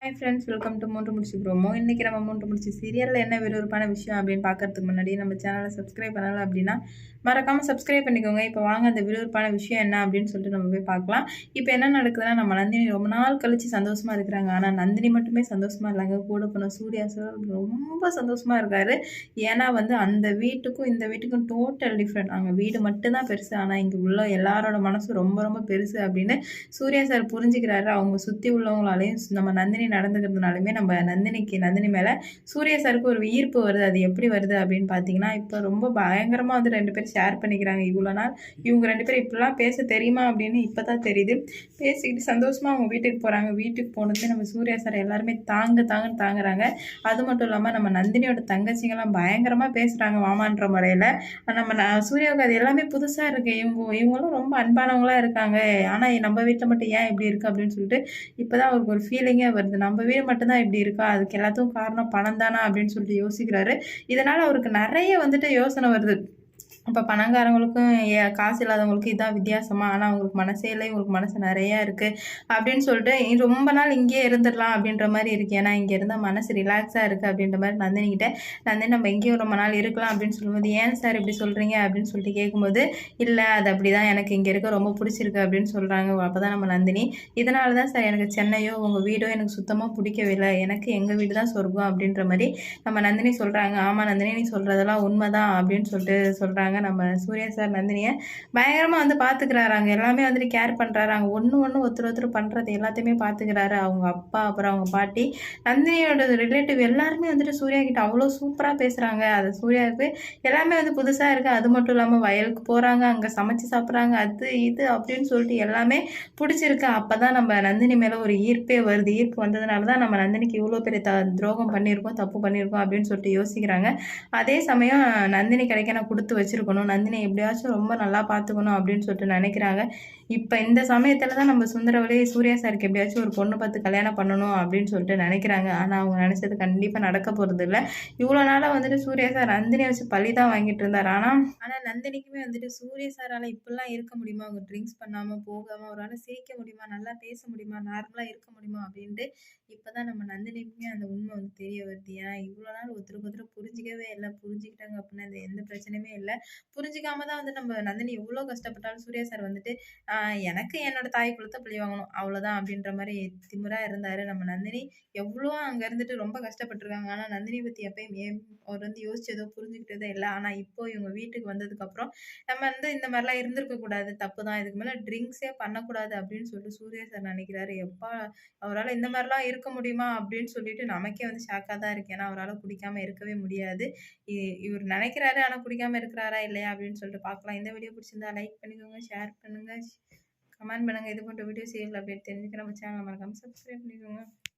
Hi friends, welcome to மூன்று முடிச்சு promo. இன்றைக்கி நம்ம மூன்று முடிச்சு சீரியலில் என்ன விறுவிறுப்பான விஷயம் அப்படின்னு பார்க்கறதுக்கு முன்னாடி நம்ம சேனலை சப்ஸ்கிரைப் பண்ணலாம் அப்படின்னா மறக்காமல் சப்ஸ்கிரைப் பண்ணிக்கோங்க. இப்போ வாங்க அந்த விறுவிறுப்பான விஷயம் என்ன அப்படின்னு சொல்லிட்டு நம்ம போய் பார்க்கலாம். இப்போ என்ன நடக்குதுன்னா, நம்ம நந்தினி ரொம்ப நாள் கழித்து சந்தோஷமாக இருக்கிறாங்க. ஆனால் நந்தினி மட்டுமே சந்தோஷமாக இல்லைங்க, கூட போன சூர்யா சார் ரொம்ப சந்தோஷமாக இருக்காரு. ஏன்னா அந்த வீட்டுக்கும் இந்த வீட்டுக்கும் டோட்டல் டிஃப்ரெண்ட். அங்கே வீடு மட்டும்தான் பெருசு, ஆனால் இங்கே உள்ள எல்லாரோட மனசும் ரொம்ப ரொம்ப பெருசு அப்படின்னு சூர்யா சார் புரிஞ்சுக்கிறாரு. அவங்க சுற்றி உள்ளவங்களாலையும் நம்ம நந்தினி நடந்துக்கிறதுனாலுமே நம்ம நந்தினி மேலே சூர்யா சாருக்கு ஒரு ஈர்ப்பு வருது. அது எப்படி வருது அப்படின்னு பார்த்தீங்கன்னா, இப்போ ரொம்ப பயங்கரமாக 2 பேரும் ஷேர் பண்ணிக்கிறாங்க. இவ்வளோ நாள் இவங்க 2 பேரும் இப்படிலாம் பேச தெரியுமா அப்படின்னு இப்போ தான் தெரியுது. பேசிக்கிட்டு சந்தோஷமாக அவங்க வீட்டுக்கு போகிறாங்க. வீட்டுக்கு போனதுமே நம்ம சூர்யா சார் எல்லாருமே தாங்கன்னு தாங்குறாங்க. அது மட்டும் இல்லாமல் நம்ம நந்தினியோட தங்கச்சிங்கெல்லாம் பயங்கரமாக பேசுகிறாங்க மாமான்ற முறையில். நம்ம சூர்யாவுக்கு அது எல்லாமே புதுசாக இருக்குது. இவங்களும் ரொம்ப அன்பானவங்களாக இருக்காங்க. ஆனால் நம்ம வீட்டில் மட்டும் ஏன் இப்படி இருக்குது அப்படின்னு சொல்லிட்டு இப்போ தான் அவருக்கு ஒரு ஃபீலிங்கே வருது. நம்ம வீடு மட்டும்தான் இப்படி இருக்கா, அதுக்கு எல்லாத்துக்கும் காரணம் பணம் தானா அப்படின்னு சொல்லிட்டு யோசிக்கிறாரு. இதனால் அவருக்கு நிறைய யோசனை வருது. இப்போ பணக்காரங்களுக்கும் காசு இல்லாதவங்களுக்கும் இதான் வித்தியாசமா? ஆனால் அவங்களுக்கு மனசே இல்லை, இவங்களுக்கு மனசு நிறையா இருக்குது அப்படின்னு சொல்லிட்டு ரொம்ப நாள் இங்கேயே இருந்துடலாம் அப்படின்ற மாதிரி இருக்குது. ஏன்னா இங்கே இருந்தால் மனசு ரிலாக்ஸாக இருக்குது அப்படின்ற மாதிரி நந்தினி நம்ம எங்கேயும் ரொம்ப நாள் இருக்கலாம் அப்படின்னு சொல்லும்போது, ஏன் சார் இப்படி சொல்கிறீங்க அப்படின்னு சொல்லிட்டு கேட்கும்போது, இல்லை அது அப்படி தான், எனக்கு இங்கே இருக்க ரொம்ப பிடிச்சிருக்கு அப்படின்னு சொல்கிறாங்க. அப்போ தான் நம்ம நந்தினி, இதனால தான் சார் எனக்கு சென்னையோ உங்கள் வீடோ எனக்கு சுத்தமாக பிடிக்கவே இல்லை, எனக்கு எங்கள் வீடு தான் சொர்க்கம் அப்படின்ற மாதிரி நம்ம நந்தினி சொல்கிறாங்க. ஆமாம் நந்தினி, நீ சொல்கிறதெல்லாம் உண்மைதான் அப்படின்னு சொல்லிட்டு சொல்கிறாங்க. நம்ம சூர்யா சார் நந்தினியை பயங்கரமாக பார்த்துக்கிறாராங்க. எல்லாமே கேர் பண்ணுறாராங்க. ஒன்று ஒருத்தர் பண்ணுறது எல்லாத்தையுமே பார்த்துக்கிறாரு. அவங்க அப்பா, அப்புறம் அவங்க பாட்டி, நந்தினியோட ரிலேட்டிவ் எல்லாருமே சூர்யா கிட்ட அவ்வளோ சூப்பராக பேசுகிறாங்க. அது சூர்யாவுக்கு எல்லாமே புதுசாக இருக்குது. அது மட்டும் இல்லாமல் வயலுக்கு போகிறாங்க, அங்கே சமைச்சு சாப்பிட்றாங்க, அது இது அப்படின்னு சொல்லிட்டு எல்லாமே பிடிச்சிருக்கு. அப்போ தான் நம்ம நந்தினி மேலே ஒரு ஈர்ப்பே வருது. ஈர்ப்பு வந்ததுனால தான் நம்ம நந்தினிக்கு இவ்வளோ பெரிய துரோகம் பண்ணியிருக்கோம், தப்பு பண்ணியிருக்கோம் அப்படின்னு சொல்லிட்டு யோசிக்கிறாங்க. அதே சமயம் நந்தினி கிடைக்க நான் கொடுத்து வச்சிருக்கணும், நந்தினி எப்படியாச்சும் ரொம்ப நல்லா பார்த்துக்கணும் அப்படின்னு சொல்லிட்டு நினைக்கிறாங்க. இப்போ இந்த சமயத்தில் தான் நம்ம சுந்தரவழி சூர்யா சாருக்கு எப்படியாச்சும் ஒரு பொண்ணு பார்த்து கல்யாணம் பண்ணணும் அப்படின்னு சொல்லிட்டு நினைக்கிறாங்க. ஆனால் அவங்க நினச்சது கண்டிப்பாக நடக்க போகிறது இல்லை. இவ்வளோ நாளாக சூர்யா சார் நந்தினியை வச்சு பழி தான் வாங்கிட்டு இருந்தார். ஆனால் நந்தினிக்குமே சூர்யா சாரால் இப்படிலாம் இருக்க முடியுமா? அவங்க ட்ரிங்க்ஸ் பண்ணாமல் போகாமல் அவரால் சிரிக்க முடியுமா, நல்லா பேச முடியுமா, நார்மலாக இருக்க முடியுமா அப்படின்ட்டு இப்போ தான் நம்ம நந்தினிக்குமே அந்த உண்மை தெரிய வருது. ஏன்னா இவ்வளோ நாள் ஒருத்தருக்கு புரிஞ்சிக்கவே இல்லை. புரிஞ்சுக்கிட்டாங்க அப்படின்னா எந்த பிரச்சனையுமே இல்லை. புரிஞ்சிக்காம தான் நம்ம நந்தினி எவ்வளோ கஷ்டப்பட்டாலும் சூர்யா சார் எனக்கு என்னோட தாய் குலத்தை பழி வாங்கணும் அவ்வளோதான் அப்படின்ற மாதிரி திமிரா இருந்தார். நம்ம நந்தினி எவ்வளோ அங்கே இருந்துட்டு ரொம்ப கஷ்டப்பட்டுருக்காங்க. ஆனால் நந்தினி பற்றி எப்பயும் அவர் யோசிச்சதோ புரிஞ்சுக்கிட்டதோ இல்லை. ஆனால் இப்போ இவங்க வீட்டுக்கு வந்ததுக்கப்புறம் நம்ம இந்த மாதிரிலாம் இருந்திருக்கக்கூடாது, தப்பு தான், இதுக்கு மேலே ட்ரிங்க்ஸே பண்ணக்கூடாது அப்படின்னு சொல்லிட்டு சூர்யா சார் நினைக்கிறாரு. எப்பா அவரால் இந்த மாதிரிலாம் இருக்க முடியுமா அப்படின்னு சொல்லிட்டு நமக்கே ஷாக்காக தான் இருக்குது. ஏன்னா அவரால் குடிக்காமல் இருக்கவே முடியாது. இவர் நினைக்கிறாரு, ஆனால் குடிக்காமல் இருக்கிறாரா இல்லையா அப்படின்னு சொல்லிட்டு பார்க்கலாம். இந்த வீடியோ பிடிச்சிருந்தா லைக் பண்ணிக்கோங்க, ஷேர் பண்ணுங்கள், கமெண்ட் பண்ணுங்கள். இது போன்ற வீடியோ சீரியல் அப்டேட் தெரிஞ்சுக்க நம்ம சேனலை மறக்காமல் சப்ஸ்கிரைப் பண்ணிக்கோங்க.